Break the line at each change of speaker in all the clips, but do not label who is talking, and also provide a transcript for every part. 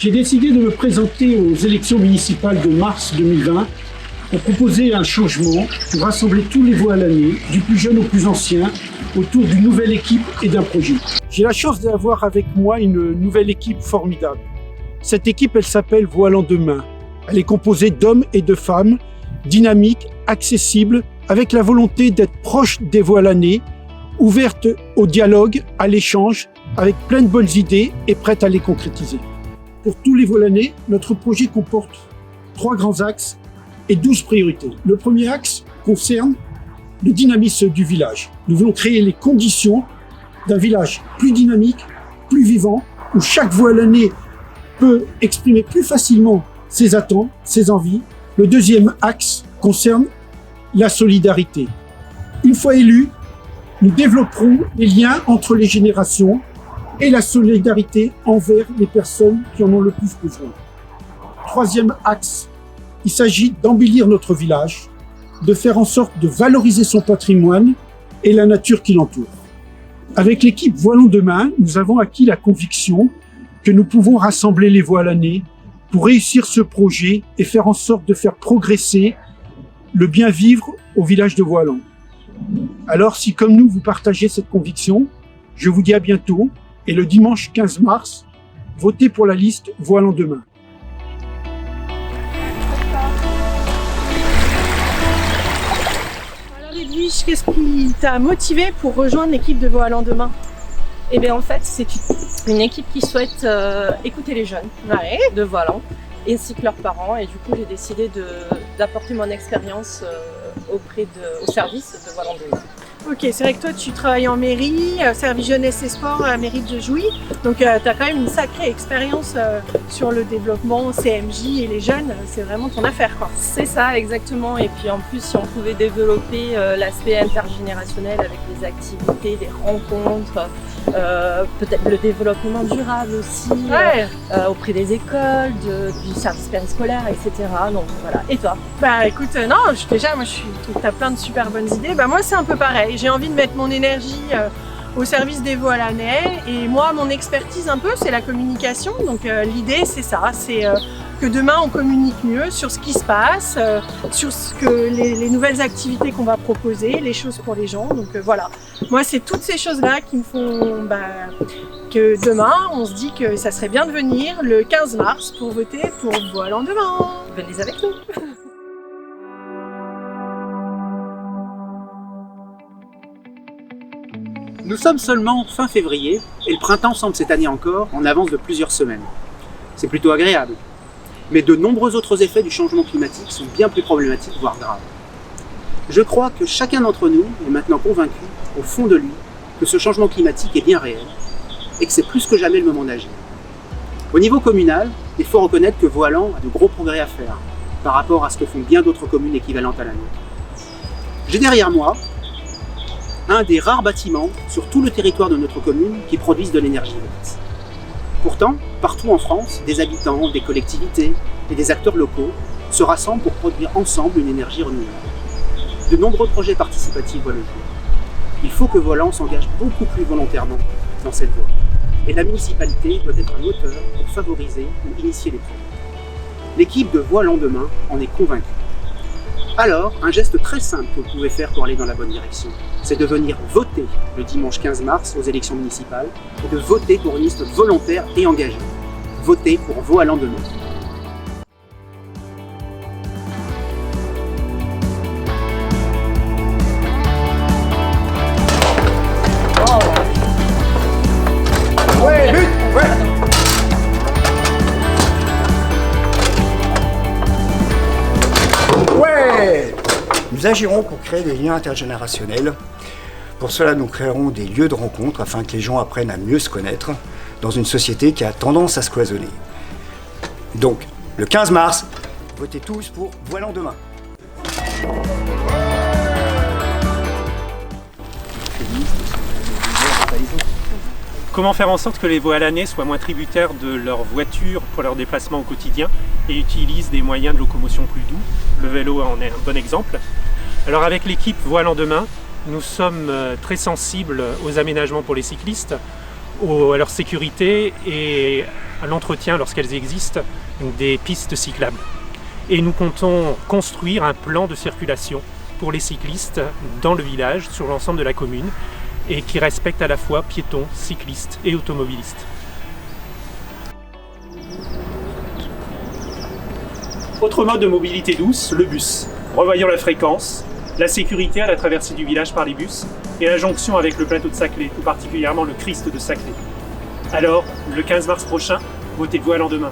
J'ai décidé de me présenter aux élections municipales de mars 2020 pour proposer un changement pour rassembler tous les voilanais, du plus jeune au plus ancien, autour d'une nouvelle équipe et d'un projet. J'ai la chance d'avoir avec moi une nouvelle équipe formidable. Cette équipe, elle s'appelle Voilant Demain. Elle est composée d'hommes et de femmes, dynamiques, accessibles, avec la volonté d'être proche des voilanais, ouverte au dialogue, à l'échange, avec plein de bonnes idées et prête à les concrétiser. Pour tous les voilanais, notre projet comporte 3 grands axes et 12 priorités. Le premier axe concerne le dynamisme du village. Nous voulons créer les conditions d'un village plus dynamique, plus vivant, où chaque voilanais peut exprimer plus facilement ses attentes, ses envies. Le deuxième axe concerne la solidarité. Une fois élus, nous développerons les liens entre les générations et la solidarité envers les personnes qui en ont le plus besoin. Troisième axe, il s'agit d'embellir notre village, de faire en sorte de valoriser son patrimoine et la nature qui l'entoure. Avec l'équipe Voilant Demain, nous avons acquis la conviction que nous pouvons rassembler les voilanais pour réussir ce projet et faire en sorte de faire progresser le bien vivre au village de Voilant. Alors, si comme nous, vous partagez cette conviction, je vous dis à bientôt et le dimanche 15 mars, votez pour la liste Voilant Demain.
Alors Edwige, qu'est-ce qui t'a motivé pour rejoindre l'équipe de Voilant Demain?
Eh bien en fait, c'est une équipe qui souhaite écouter les jeunes de Voilant ainsi que leurs parents, et du coup j'ai décidé d'apporter mon expérience au service de Voilant Demain.
Ok, c'est vrai que toi tu travailles en mairie, service jeunesse et sport à la mairie de Jouy, donc tu as quand même une sacrée expérience sur le développement CMJ et les jeunes, c'est vraiment ton affaire quoi.
C'est ça exactement, et puis en plus si on pouvait développer l'aspect intergénérationnel avec des activités, des rencontres, peut-être le développement durable aussi, auprès des écoles, du service périscolaire, etc. Donc voilà, et toi?
Bah écoute, non, déjà moi je trouve que tu as plein de super bonnes idées, bah moi c'est un peu pareil. J'ai envie de mettre mon énergie au service des voilanais, et moi mon expertise un peu c'est la communication, donc l'idée c'est ça, c'est que demain on communique mieux sur ce qui se passe, sur ce que les nouvelles activités qu'on va proposer, les choses pour les gens, donc voilà. Moi c'est toutes ces choses là qui me font que demain on se dit que ça serait bien de venir le 15 mars pour voter pour Voilant Demain.
Venez avec nous.
Nous sommes seulement fin février et le printemps semble cette année encore en avance de plusieurs semaines. C'est plutôt agréable. Mais de nombreux autres effets du changement climatique sont bien plus problématiques, voire graves. Je crois que chacun d'entre nous est maintenant convaincu, au fond de lui, que ce changement climatique est bien réel et que c'est plus que jamais le moment d'agir. Au niveau communal, il faut reconnaître que Voilant a de gros progrès à faire par rapport à ce que font bien d'autres communes équivalentes à la nôtre. J'ai derrière moi un des rares bâtiments sur tout le territoire de notre commune qui produisent de l'énergie verte. Pourtant, partout en France, des habitants, des collectivités et des acteurs locaux se rassemblent pour produire ensemble une énergie renouvelable. De nombreux projets participatifs voient le jour. Il faut que Voilant s'engage beaucoup plus volontairement dans cette voie. Et la municipalité doit être un moteur pour favoriser ou initier les projets. L'équipe de Voilant Demain en est convaincue. Alors, un geste très simple que vous pouvez faire pour aller dans la bonne direction, c'est de venir voter le dimanche 15 mars aux élections municipales et de voter pour une liste volontaire et engagée. Votez pour Voilant Demain.
Nous agirons pour créer des liens intergénérationnels. Pour cela, nous créerons des lieux de rencontre afin que les gens apprennent à mieux se connaître dans une société qui a tendance à se cloisonner. Donc, le 15 mars, votez tous pour Voilant Demain.
Comment faire en sorte que les voilanais soient moins tributaires de leur voiture pour leurs déplacements au quotidien et utilisent des moyens de locomotion plus doux? Le vélo en est un bon exemple. Alors avec l'équipe Voilant Demain, nous sommes très sensibles aux aménagements pour les cyclistes, à leur sécurité et à l'entretien, lorsqu'elles existent, des pistes cyclables. Et nous comptons construire un plan de circulation pour les cyclistes dans le village, sur l'ensemble de la commune, et qui respecte à la fois piétons, cyclistes et automobilistes. Autre mode de mobilité douce, le bus. Revoyons la fréquence, la sécurité à la traversée du village par les bus et la jonction avec le plateau de Saclay, tout particulièrement le Christ de Saclay. Alors, le 15 mars prochain, votez Voix à l'endemain.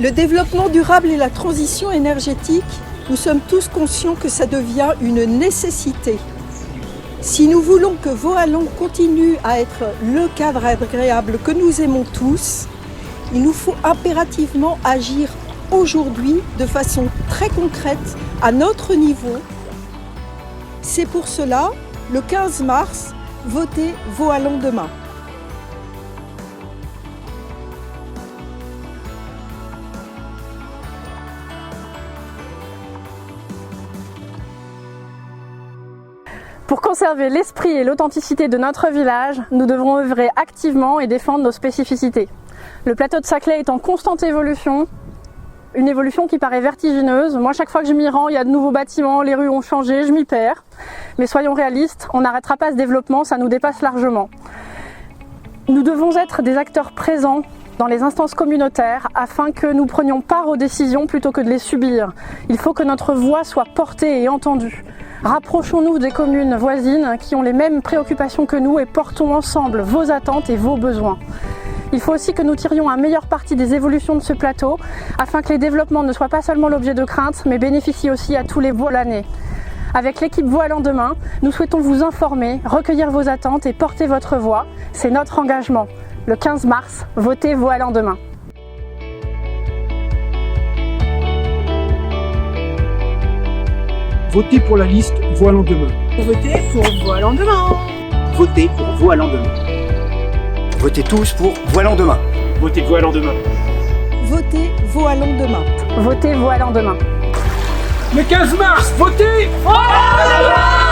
Le développement durable et la transition énergétique, nous sommes tous conscients que ça devient une nécessité. Si nous voulons que Vaux-Allan continue à être le cadre agréable que nous aimons tous, il nous faut impérativement agir aujourd'hui de façon très concrète à notre niveau. C'est pour cela, le 15 mars, votez Vaux-Allan demain.
Pour conserver l'esprit et l'authenticité de notre village, nous devrons œuvrer activement et défendre nos spécificités. Le plateau de Saclay est en constante évolution, une évolution qui paraît vertigineuse. Moi, chaque fois que je m'y rends, il y a de nouveaux bâtiments, les rues ont changé, je m'y perds. Mais soyons réalistes, on n'arrêtera pas ce développement, ça nous dépasse largement. Nous devons être des acteurs présents dans les instances communautaires afin que nous prenions part aux décisions plutôt que de les subir. Il faut que notre voix soit portée et entendue. Rapprochons-nous des communes voisines qui ont les mêmes préoccupations que nous et portons ensemble vos attentes et vos besoins. Il faut aussi que nous tirions un meilleur parti des évolutions de ce plateau afin que les développements ne soient pas seulement l'objet de craintes mais bénéficient aussi à tous les Vaux-Allanais. Avec l'équipe Voix à l'endemain, nous souhaitons vous informer, recueillir vos attentes et porter votre voix. C'est notre engagement. Le 15 mars, votez Voix à l'endemain.
Votez pour la liste Voix à l'endemain.
Votez pour Voix à l'endemain.
Votez pour Voix à l'endemain.
Votez tous pour Voix à l'endemain.
Votez Voix à l'endemain.
Votez Vaux-Allan demain.
Votez Voix à l'endemain.
Le 15 mars, votez Voix à l'endemain.